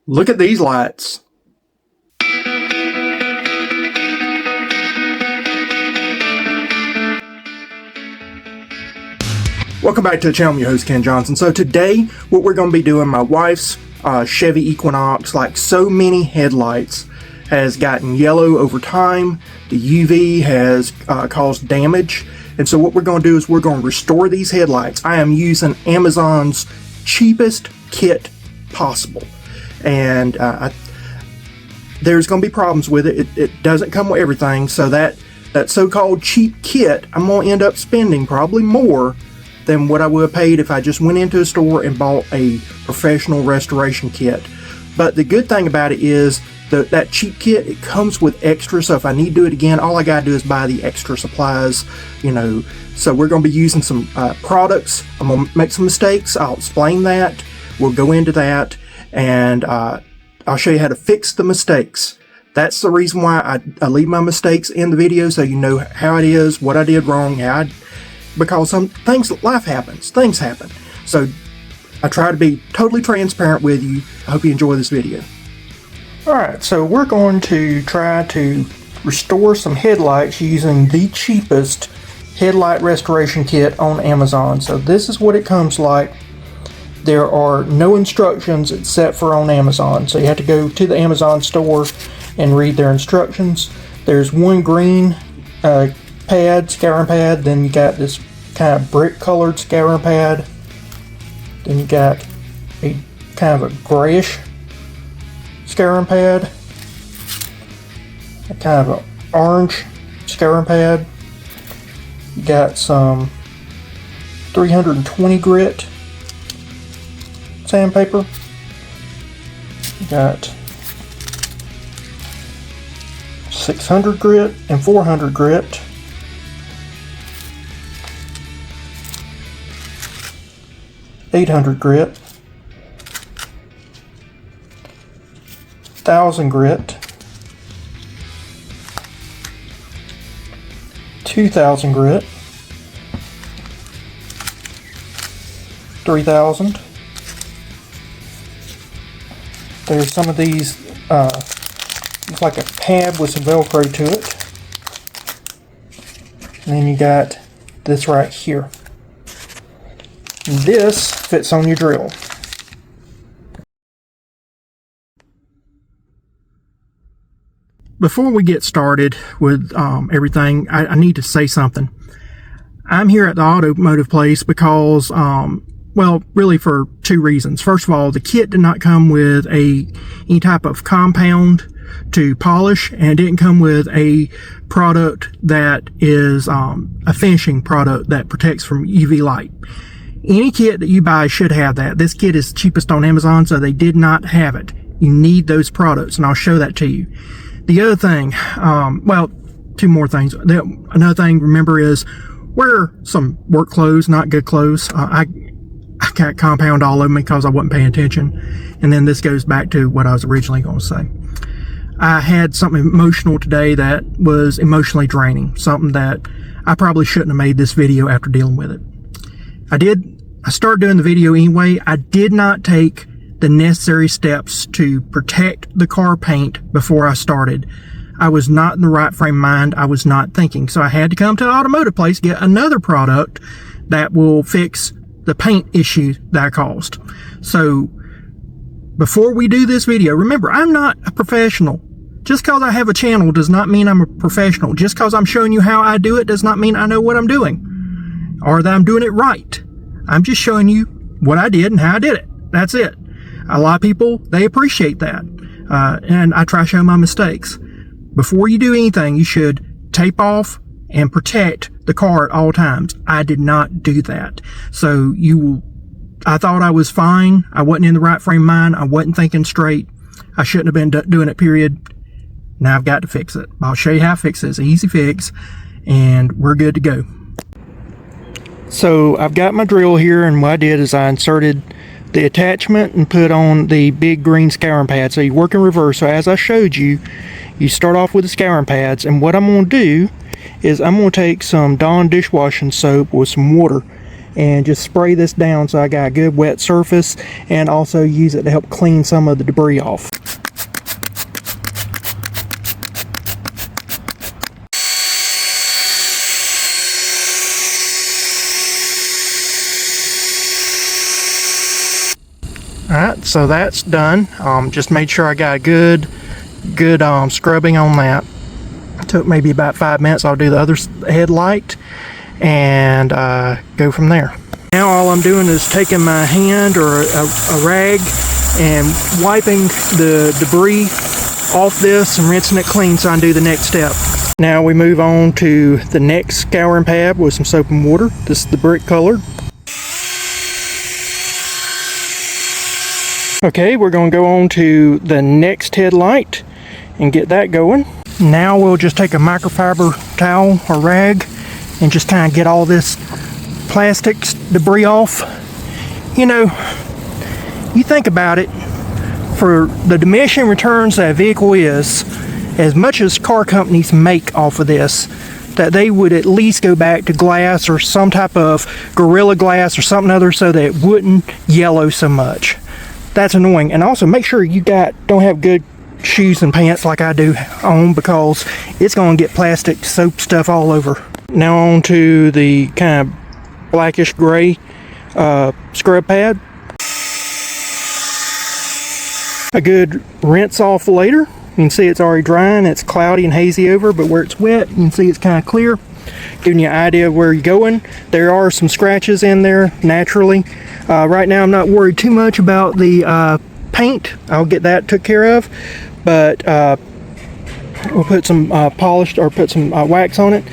Look at these lights. Welcome back to the channel. I'm your host, Ken Johnson. So today, what we're going to be doing, my wife's Chevy Equinox, like so many headlights, has gotten yellow over time. The UV has caused damage. And so what we're going to do is we're going to restore these headlights. I am using Amazon's cheapest kit possible. And there's going to be problems with it. It doesn't come with everything. So that so-called cheap kit, I'm going to end up spending probably more than what I would have paid if I just went into a store and bought a professional restoration kit. But the good thing about it is that cheap kit, it comes with extra, so if I need to do it again, all I gotta do is buy the extra supplies, you know. So we're gonna be using some products. I'm gonna make some mistakes. I'll explain that. We'll go into that, and I'll show you how to fix the mistakes. That's the reason why I leave my mistakes in the video, so you know how it is, what I did wrong, because some things, life happens, things happen. So I try to be totally transparent with you. I hope you enjoy this video. Alright, so we're going to try to restore some headlights using the cheapest headlight restoration kit on Amazon. So this is what it comes like. There are no instructions except for on Amazon. So you have to go to the Amazon store and read their instructions. There's one green pad, scouring pad, then you got this kind of brick colored scouring pad, then you got a kind of a grayish scouring pad, a kind of an orange scouring pad. You got some 320 grit sandpaper. You got 600 grit and 400 grit. .800 grit, 1000 grit, 2000 grit, 3000. There's some of these, looks like a pad with some Velcro to it. And then you got this right here. This fits on your drill. Before we get started with everything, I need to say something. I'm here at the automotive place because, well, really for two reasons. First of all, the kit did not come with any type of compound to polish, and it didn't come with a product that is a finishing product that protects from UV light. Any kit that you buy should have that. This kit is cheapest on Amazon, so they did not have it. You need those products, and I'll show that to you. The other thing, well, two more things. Another thing, remember, is wear some work clothes, not good clothes. I got compound all over me because I wasn't paying attention. And then this goes back to what I was originally going to say. I had something emotional today that was emotionally draining. Something that I probably shouldn't have made this video after dealing with it. I started doing the video anyway. I did not take the necessary steps to protect the car paint before I started. I was not in the right frame of mind. I was not thinking. So I had to come to the automotive place, get another product that will fix the paint issue that I caused. So before we do this video, remember, I'm not a professional. Just because I have a channel does not mean I'm a professional. Just because I'm showing you how I do it does not mean I know what I'm doing or that I'm doing it right. I'm just showing you what I did and how I did it. That's it. A lot of people, they appreciate that. And I try to show my mistakes. Before you do anything, you should tape off and protect the car at all times. I did not do that. So I thought I was fine. I wasn't in the right frame of mind. I wasn't thinking straight. I shouldn't have been doing it, period. Now I've got to fix it. I'll show you how to fix it. It's an easy fix, and we're good to go. So I've got my drill here, and what I did is I inserted the attachment and put on the big green scouring pad. So you work in reverse. So as I showed you, you start off with the scouring pads, and what I'm going to do is I'm going to take some Dawn dishwashing soap with some water, and just spray this down so I got a good wet surface, and also use it to help clean some of the debris off. Alright, so that's done. Just made sure I got a good scrubbing on that. It took maybe about 5 minutes. I'll do the other headlight and go from there. Now all I'm doing is taking my hand or a rag and wiping the debris off this and rinsing it clean so I can do the next step. Now we move on to the next scouring pad with some soap and water. This is the brick color. Okay, we're going to go on to the next headlight and get that going. Now we'll just take a microfiber towel or rag and just kind of get all this plastic debris off. You know, you think about it, for the diminishing returns that a vehicle is, as much as car companies make off of this, that they would at least go back to glass or some type of Gorilla Glass or something other so that it wouldn't yellow so much. That's annoying. And also make sure you don't have good shoes and pants like I do on, because it's going to get plastic soap stuff all over. Now on to the kind of blackish gray scrub pad. A good rinse off later. You can see it's already drying. It's cloudy and hazy over, but where it's wet, you can see it's kind of clear, giving you an idea of where you're going. There are some scratches in there naturally. Right now I'm not worried too much about the paint. I'll get that took care of, but we'll put some polish or put some wax on it.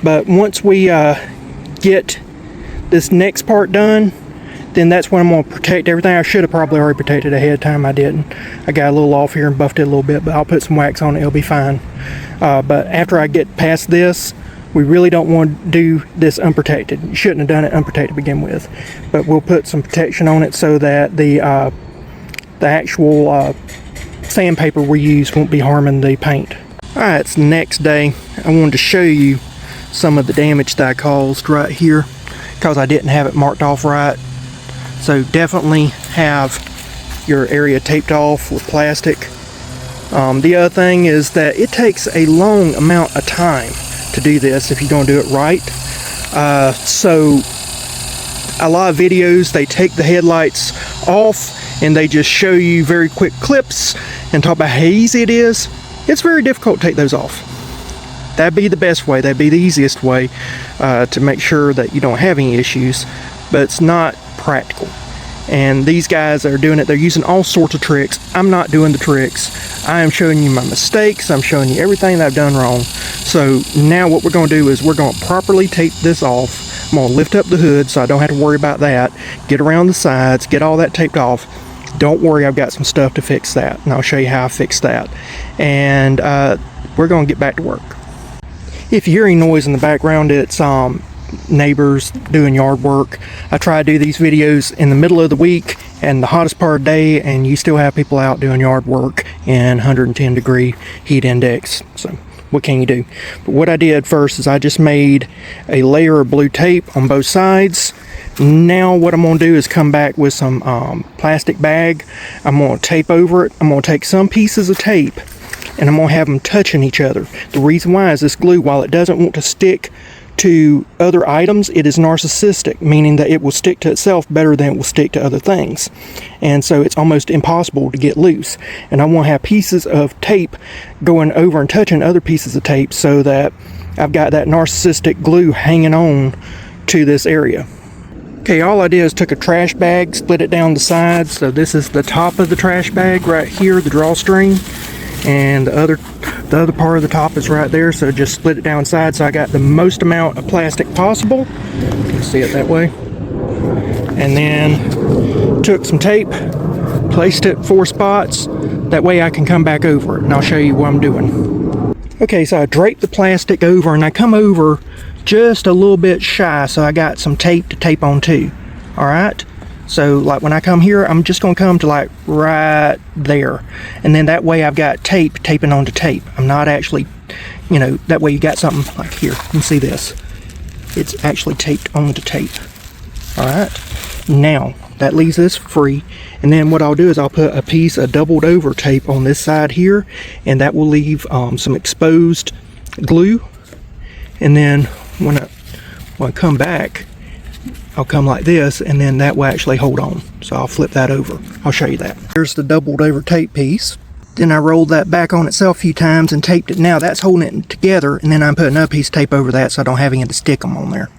But once we get this next part done, then that's when I'm going to protect everything. I should have probably already protected ahead of time. I didn't. I got a little off here and buffed it a little bit, but I'll put some wax on it. It'll be fine. But after I get past this, we really don't want to do this unprotected. You shouldn't have done it unprotected to begin with. But we'll put some protection on it so that the actual sandpaper we use won't be harming the paint. Alright, it's the next day. I wanted to show you some of the damage that I caused right here, because I didn't have it marked off right. So definitely have your area taped off with plastic. The other thing is that it takes a long amount of time to do this if you're going to do it right. So a lot of videos, they take the headlights off and they just show you very quick clips and talk about how easy it is. It's very difficult to take those off. That'd be the best way. That'd be the easiest way to make sure that you don't have any issues, but it's not practical. And these guys that are doing it, they're using all sorts of tricks. I'm not doing the tricks. I am showing you my mistakes. I'm showing you everything that I've done wrong. So now what we're going to do is we're going to properly tape this off. I'm going to lift up the hood so I don't have to worry about that. Get around the sides, get all that taped off. Don't worry, I've got some stuff to fix that, and I'll show you how I fix that. And we're going to get back to work. If you hear any noise in the background, it's neighbors doing yard work. I try to do these videos in the middle of the week and the hottest part of the day, and you still have people out doing yard work in 110 degree heat index. So what can you do? But what I did first is I just made a layer of blue tape on both sides. Now what I'm going to do is come back with some plastic bag. I'm going to tape over it. I'm going to take some pieces of tape and I'm going to have them touching each other. The reason why is this glue, while it doesn't want to stick to other items, it is narcissistic, meaning that it will stick to itself better than it will stick to other things. And so it's almost impossible to get loose. And I want to have pieces of tape going over and touching other pieces of tape so that I've got that narcissistic glue hanging on to this area. Okay, all I did is took a trash bag, split it down the sides. So this is the top of the trash bag right here, the drawstring, and the other part of the top is right there. So just split it down sides so I got the most amount of plastic possible. You can see it that way. And then took some tape, placed it 4 spots. That way I can come back over it, and I'll show you what I'm doing. Okay, so I draped the plastic over, and I come over just a little bit shy, so I got some tape to tape on too. Alright, so like when I come here, I'm just going to come to like right there, and then that way I've got tape taping onto tape. I'm not actually, you know, that way you got something like here. You can see this, it's actually taped onto tape. All right, now that leaves this free, and then what I'll do is I'll put a piece of doubled over tape on this side here, and that will leave some exposed glue. And then when I come back, I'll come like this, and then that will actually hold on. So I'll flip that over. I'll show you that. Here's the doubled over tape piece. Then I rolled that back on itself a few times and taped it. Now that's holding it together, and then I'm putting another piece of tape over that so I don't have any to stick them on there.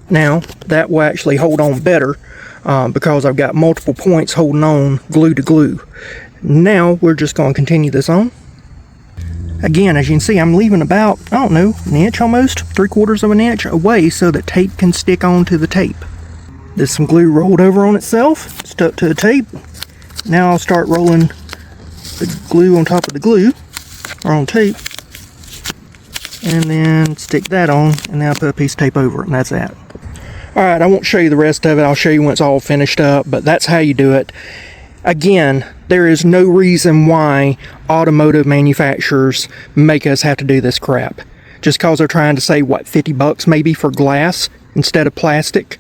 Now that will actually hold on better because I've got multiple points holding on glue to glue. Now we're just going to continue this on. Again, as you can see, I'm leaving about, I don't know, an inch almost, 3/4 of an inch away so that tape can stick onto the tape. There's some glue rolled over on itself, stuck to the tape. Now I'll start rolling the glue on top of the glue, or on tape, and then stick that on, and then I'll put a piece of tape over it, and that's that. Alright, I won't show you the rest of it. I'll show you when it's all finished up, but that's how you do it. Again, there is no reason why automotive manufacturers make us have to do this crap. Just because they're trying to say, what, 50 bucks maybe for glass instead of plastic?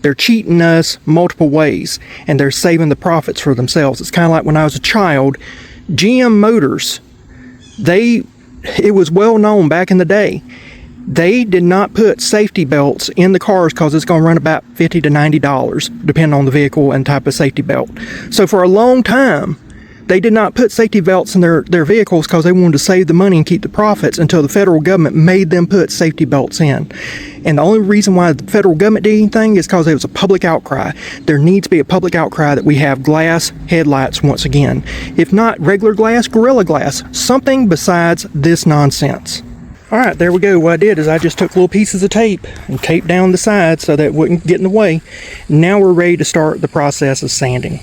They're cheating us multiple ways, and they're saving the profits for themselves. It's kind of like when I was a child, GM Motors, it was well known back in the day, they did not put safety belts in the cars because it's going to run about $50 to $90 depending on the vehicle and type of safety belt. So for a long time they did not put safety belts in their vehicles because they wanted to save the money and keep the profits, until the federal government made them put safety belts in. And the only reason why the federal government did anything is because there was a public outcry. There needs to be a public outcry that we have glass headlights once again. If not regular glass, Gorilla Glass, something besides this nonsense. Alright, there we go. What I did is I just took little pieces of tape and taped down the sides so that it wouldn't get in the way. Now we're ready to start the process of sanding.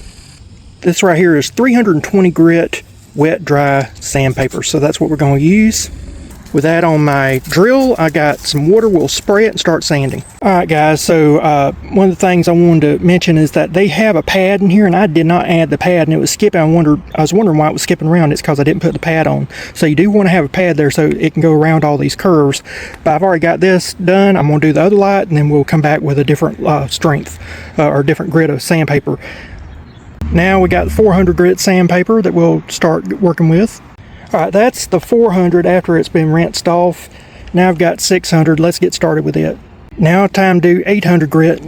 This right here is 320 grit wet dry sandpaper, so that's what we're going to use. With that on my drill, I got some water. We'll spray it and start sanding. Alright guys, so one of the things I wanted to mention is that they have a pad in here, and I did not add the pad, and it was skipping. I was wondering why it was skipping around. It's because I didn't put the pad on. So you do want to have a pad there so it can go around all these curves. But I've already got this done. I'm going to do the other light, and then we'll come back with a different strength or different grit of sandpaper. Now we got the 400 grit sandpaper that we'll start working with. Alright, that's the 400 after it's been rinsed off. Now I've got 600. Let's get started with it. Now time to do 800 grit.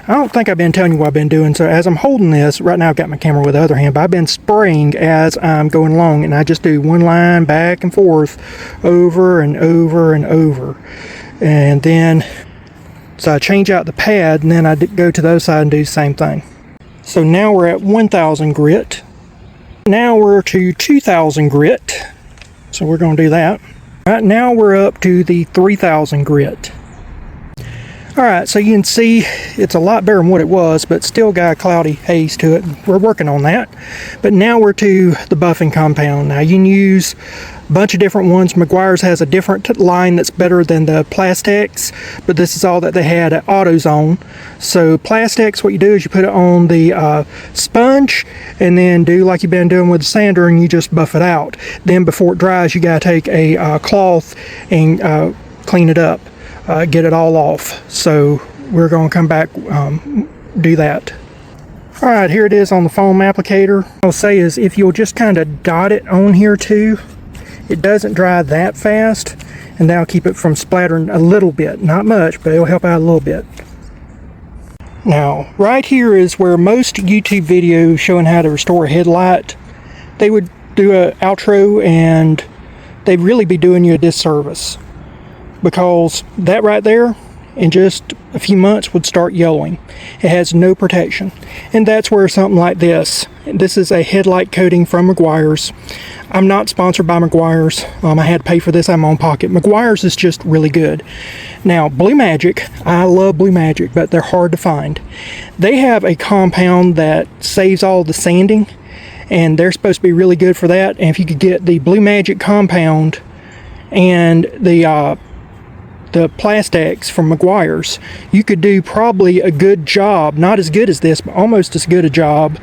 I don't think I've been telling you what I've been doing. So as I'm holding this, right now I've got my camera with the other hand, but I've been spraying as I'm going along, and I just do one line back and forth over and over and over. And then, so I change out the pad, and then I go to the other side and do the same thing. So now we're at 1000 grit. Now we're to 2000 grit. So we're going to do that. Right now we're up to the 3000 grit. Alright, so you can see it's a lot better than what it was, but still got a cloudy haze to it. We're working on that. But now we're to the buffing compound. Now you can use a bunch of different ones. Meguiar's has a different line that's better than the Plastex, but this is all that they had at AutoZone. So Plastex, what you do is you put it on the sponge, and then do like you've been doing with the sander, and you just buff it out. Then before it dries, you got to take a cloth and clean it up. Get it all off. So we're going to come back do that. Alright, here it is on the foam applicator. What I'll say is if you'll just kind of dot it on here too, it doesn't dry that fast, and that'll keep it from splattering a little bit. Not much, but it'll help out a little bit. Now right here is where most YouTube videos showing how to restore a headlight, they would do an outro and they'd really be doing you a disservice. Because that right there, in just a few months, would start yellowing. It has no protection. And that's where something like this is a headlight coating from Meguiar's. I'm not sponsored by Meguiar's. I had to pay for this out of my own pocket. Meguiar's is just really good. Now, Blue Magic, I love Blue Magic, but they're hard to find. They have a compound that saves all the sanding, and they're supposed to be really good for that. And if you could get the Blue Magic compound and the Plastex from Meguiar's, you could do probably a good job, not as good as this, but almost as good a job,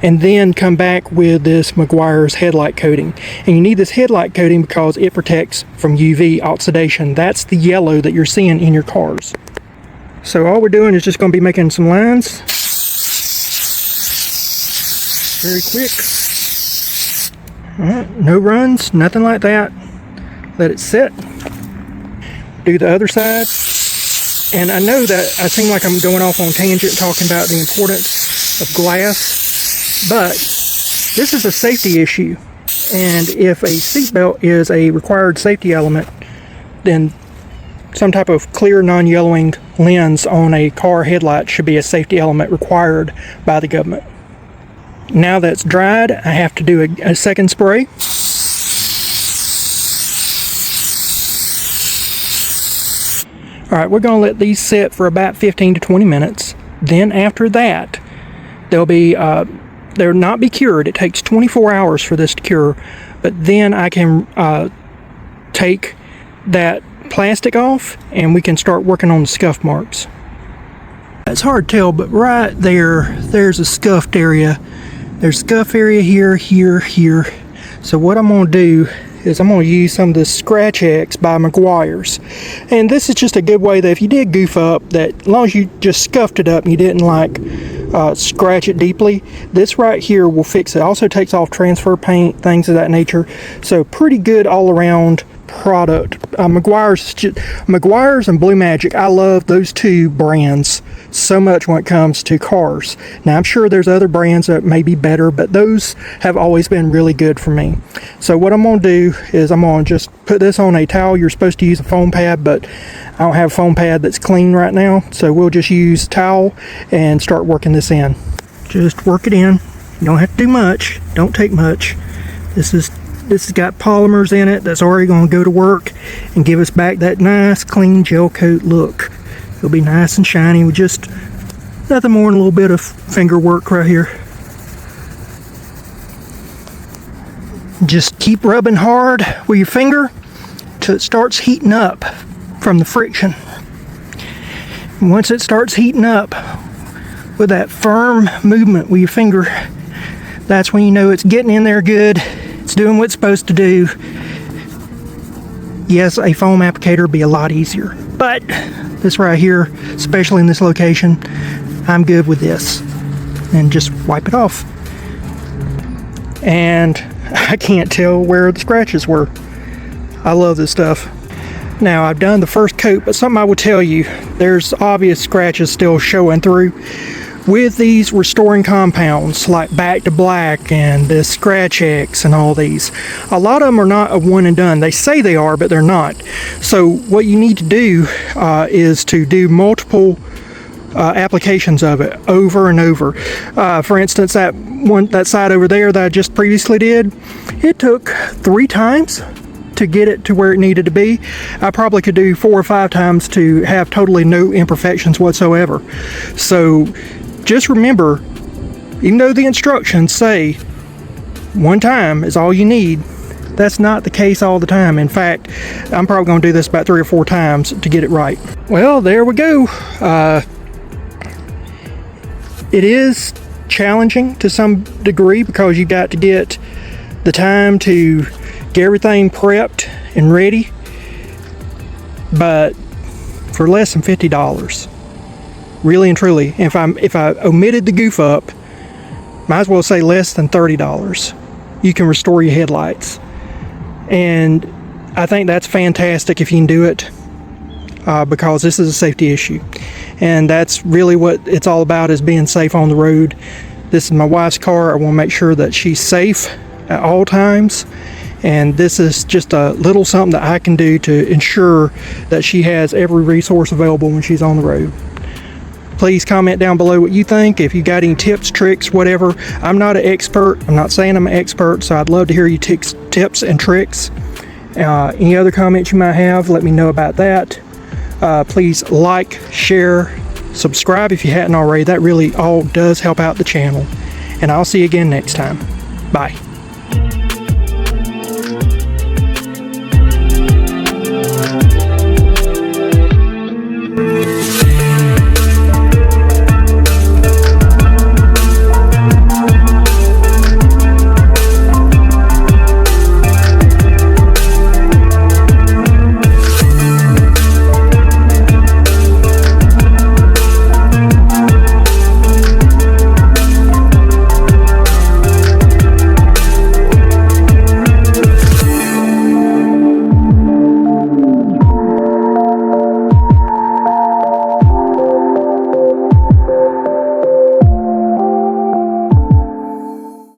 and then come back with this Meguiar's headlight coating. And you need this headlight coating because it protects from UV oxidation. That's the yellow that you're seeing in your cars. So all we're doing is just going to be making some lines. Very quick. Alright, no runs, nothing like that. Let it sit. Do the other side. And I know that I seem like I'm going off on a tangent talking about the importance of glass, but this is a safety issue. And if a seatbelt is a required safety element, then some type of clear non-yellowing lens on a car headlight should be a safety element required by the government. Now that's dried, I have to do a second spray. Alright, we're going to let these sit for about 15 to 20 minutes. Then after that, they'll not be cured. It takes 24 hours for this to cure. But then I can take that plastic off and we can start working on the scuff marks. It's hard to tell, but right there's a scuffed area. There's scuff area here, here, here. So what I'm going to do is I'm going to use some of the Scratch X by Meguiar's. And this is just a good way that if you did goof up, that as long as you just scuffed it up and you didn't like scratch it deeply, this right here will fix it. Also takes off transfer paint, things of that nature. So pretty good all around product. Meguiar's and Blue Magic, I love those two brands so much when it comes to cars. Now I'm sure there's other brands that may be better, but those have always been really good for me. So what I'm going to do is I'm going to just put this on a towel. You're supposed to use a foam pad, but I don't have a foam pad that's clean right now, so we'll just use a towel and start working this in. Just work it in. You don't have to do much. Don't take much. This has got polymers in it that's already going to go to work and give us back that nice clean gel coat look. It'll be nice and shiny with just nothing more than a little bit of finger work right here. Just keep rubbing hard with your finger till it starts heating up from the friction. And once it starts heating up with that firm movement with your finger, that's when you know it's getting in there good. It's doing what it's supposed to do. Yes, a foam applicator would be a lot easier, but this right here, especially in this location, I'm good with this. And just wipe it off. And I can't tell where the scratches were. I love this stuff. Now I've done the first coat, but something I will tell you, there's obvious scratches still showing through. With these restoring compounds like Back to Black and the Scratch X and all these, a lot of them are not a one and done. They say they are, but they're not. So what you need to do is to do multiple applications of it over and over. For instance, that side over there that I just previously did, it took 3 times to get it to where it needed to be. I probably could do 4 or 5 times to have totally no imperfections whatsoever. So just remember, even though the instructions say 1 time is all you need, that's not the case all the time. In fact, I'm probably going to do this about 3 or 4 times to get it right. Well, there we go. It is challenging to some degree because you got to get the time to get everything prepped and ready, but for less than $50, really and truly. If I omitted the goof up, might as well say less than $30, you can restore your headlights. And I think that's fantastic if you can do it, because this is a safety issue, and that's really what it's all about, is being safe on the road. This is my wife's car. I want to make sure that she's safe at all times, and this is just a little something that I can do to ensure that she has every resource available when she's on the road. Please comment down below what you think. If you got any tips, tricks, whatever. I'm not an expert. I'm not saying I'm an expert, so I'd love to hear your tips and tricks. Any other comments you might have, let me know about that. Please like, share, subscribe if you hadn't already. That really all does help out the channel. And I'll see you again next time. Bye.